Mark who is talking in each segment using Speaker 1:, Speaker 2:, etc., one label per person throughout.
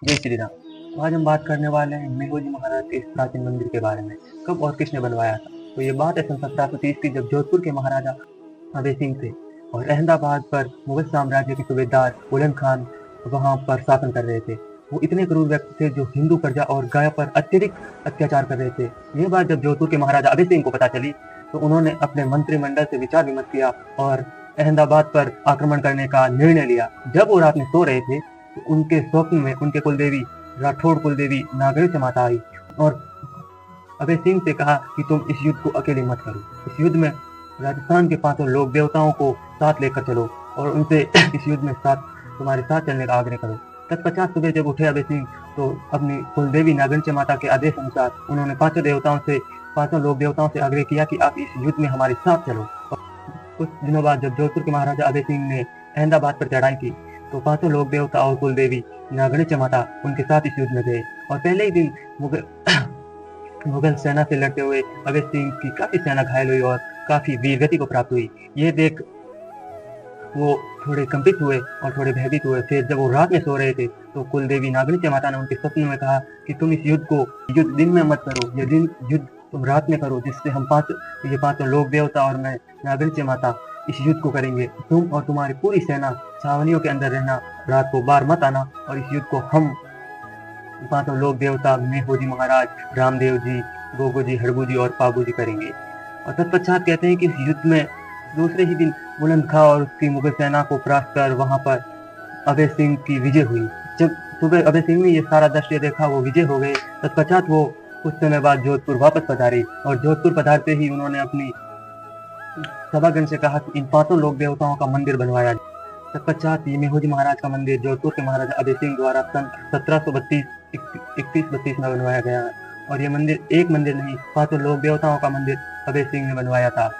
Speaker 1: जय श्री राम। आज हम बात करने वाले हैं मेघोजी महाराज के इस प्राचीन मंदिर के बारे में। कब और किसने बनवाया था? तो ये बात है सन 1730 की, जब जोधपुर के महाराजा अभय सिंह थे और अहमदाबाद पर मुगल साम्राज्य के सूबेदार बुलंद खान वहां पर शासन कर रहे थे। वो इतने क्रूर व्यक्ति थे जो हिंदू प्रजा और गाय पर अत्यधिक अत्याचार कर रहे थे। ये बात जब जोधपुर के महाराजा अभय सिंह को पता चली तो उन्होंने अपने मंत्रिमंडल से विचार विमर्श किया और अहमदाबाद पर आक्रमण करने का निर्णय लिया। जब वो रात में सो रहे थे तो उनके स्वप्न में उनके कुलदेवी राठौड़ कुलदेवी नागरिक माता आई और अभय सिंह से कहा कि तुम इस युद्ध को अकेले मत करो। इस युद्ध में राजस्थान के 5 लोक देवताओं को साथ लेकर चलो और उनसे इस युद्ध में तुम्हारे साथ चलने का आग्रह करो। तत्पश्चात सुबह जब उठे अभय सिंह तो अपनी कुलदेवी नागरिक माता के आदेश अनुसार उन्होंने 5 लोक देवताओं से आग्रह किया कि आप इस युद्ध में हमारे साथ चलो। कुछ दिनों बाद जब जोधपुर के महाराजा अभय सिंह ने अहमदाबाद पर चढ़ाई की तो 5 लोक देवता और कुलदेवी नागरिक माता उनके साथ इस युद्ध में गए और पहले ही दिन मुगल सेना से लड़ते हुए अभय सिंह की काफी सेना घायल हुई और काफी वीरगति को प्राप्त हुई। ये देख वो थोड़े कंपित हुए और थोड़े भयभीत हुए। फिर जब वो रात में सो रहे थे तो कुलदेवी नागरिक माता ने उनके स्वप्न में कहा कि तुम इस युद्ध दिन में मत करो, ये युद्ध तुम रात में करो, जिससे हम 5 लोक देवता और मैं नागरिक माता इस युद्ध को करेंगे। तुम और तुम्हारी पूरी सेना छावनियों के अंदर रहना, रात को बाहर मत आना और इस युद्ध को हम 5 लोक देवता मेघोजी महाराज, रामदेव जी, गोगो जी, हड़बू जी और पाबू जी करेंगे। और तत्पश्चात कहते हैं कि इस युद्ध में दूसरे ही दिन बुलंद खां और उसकी मुगल सेना को परास्त कर वहां पर अभय सिंह की विजय हुई। जब सुबह अभय सिंह ने ये सारा दृश्य देखा, वो विजय हो गए। तत्पश्चात वो कुछ समय बाद जोधपुर वापस पधारे और जोधपुर पधारते ही उन्होंने अपनी सभागण से कहा कि इन 5 लोक देवताओं का मंदिर बनवाया जाए। तत्पश्चात ये मेघोजी महाराज का मंदिर जोधपुर के महाराजा अभय सिंह द्वारा सन 1732 में बनवाया गया और ये मंदिर एक मंदिर नहीं, 5 लोक देवताओं का मंदिर अभय सिंह ने बनवाया था।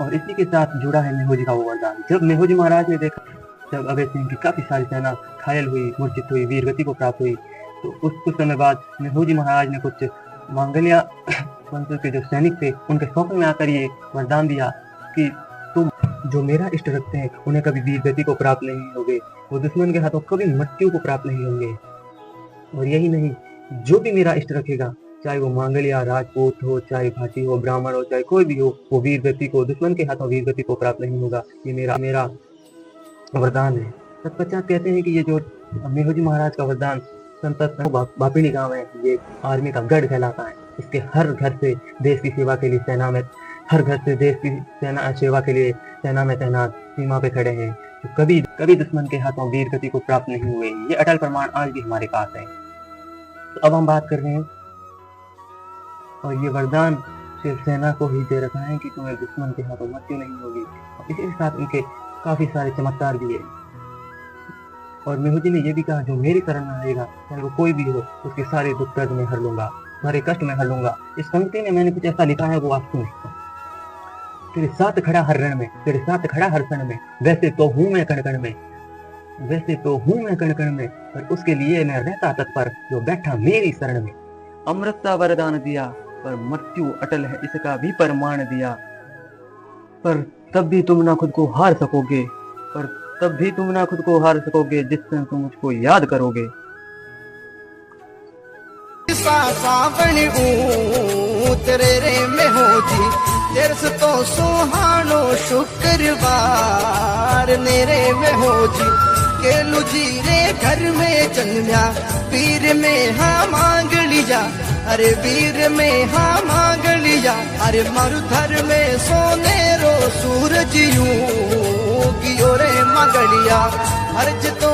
Speaker 1: और इसी के साथ जुड़ा है मेघोजी का वो वरदान। जब मेघोजी महाराज ने देखा जब अभय सिंह की काफी सारी सेना घायल हुई, मूर्छित हुई, वीरगति को प्राप्त हुई, तो कुछ समय बाद मेघोजी महाराज ने कुछ मांगलिया वंश के जो सैनिक थे उनके स्वप्न में आकर ये वरदान दिया कि तुम जो मेरा इष्ट रखते हैं उन्हें कभी वीरगति को प्राप्त नहीं होगे, वो दुश्मन के हाथों कभी मृत्यु को प्राप्त नहीं होंगे। और यही नहीं, जो भी मेरा इष्ट रखेगा, चाहे वो मांगलिया राजपूत हो, चाहे भाटी हो, ब्राह्मण हो, चाहे कोई भी हो, वो वीरगति को, दुश्मन के हाथों वीरगति को प्राप्त नहीं होगा। ये मेरा वरदान है। तत्पश्चात कहते हैं कि ये जो मेघोजी महाराज का वरदान बापिनी गांव है, ये आर्मी का गढ़ कहलाता है। इसके हर घर से देश की सेवा के लिए सेना में, हर घर से देश की सेवा के लिए सेना में तैनात सीमा पे खड़े हैं, तो कभी दुश्मन के हाथों वीरगति को प्राप्त नहीं हुए। ये अटल प्रमाण आज भी हमारे पास है। तो अब हम बात कर रहे हैं, और ये वरदान सिर्फ सेना को ही दे रखा है कि तुम्हें दुश्मन के हाथों मृत्यु नहीं होगी। इसी के साथ इनके काफी सारे चमत्कार भी है। और मेघोजी ने यह भी कहा, जो मेरी शरण में आएगा, चाहे वो कोई भी हो, उसके सारे दुख दर्द में हर लूंगा, सारे कष्ट में हर लूंगा। इस पंक्ति में मैंने कुछ ऐसा लिखा है, वो आप सुने। तेरे साथ खड़ा हर रण में, तेरे साथ खड़ा हर क्षण में, वैसे तो हूं मैं कण कण में, वैसे तो हूं मैं कण कण में, पर उसके लिए मैं रहता तत्पर, जो बैठा मेरी शरण में। अमृत सा वरदान दिया, पर मृत्यु अटल है इसका भी प्रमाण दिया। पर तब भी तुम ना खुद को हार सकोगे, जिस क्षण तुम मुझको याद करोगे।
Speaker 2: सावन उतरे रे मेघोजी, तेरस तो सुहानो शुक्रवार नेरे मेघोजी, केलू जी रे घर में जन्म्या, पीर में हाँ मांग लिया, अरे वीर में हाँ मांग लिया, अरे मरुधर में सोने रो सूरज यूं की ओरे मगलिया, अर्ज तो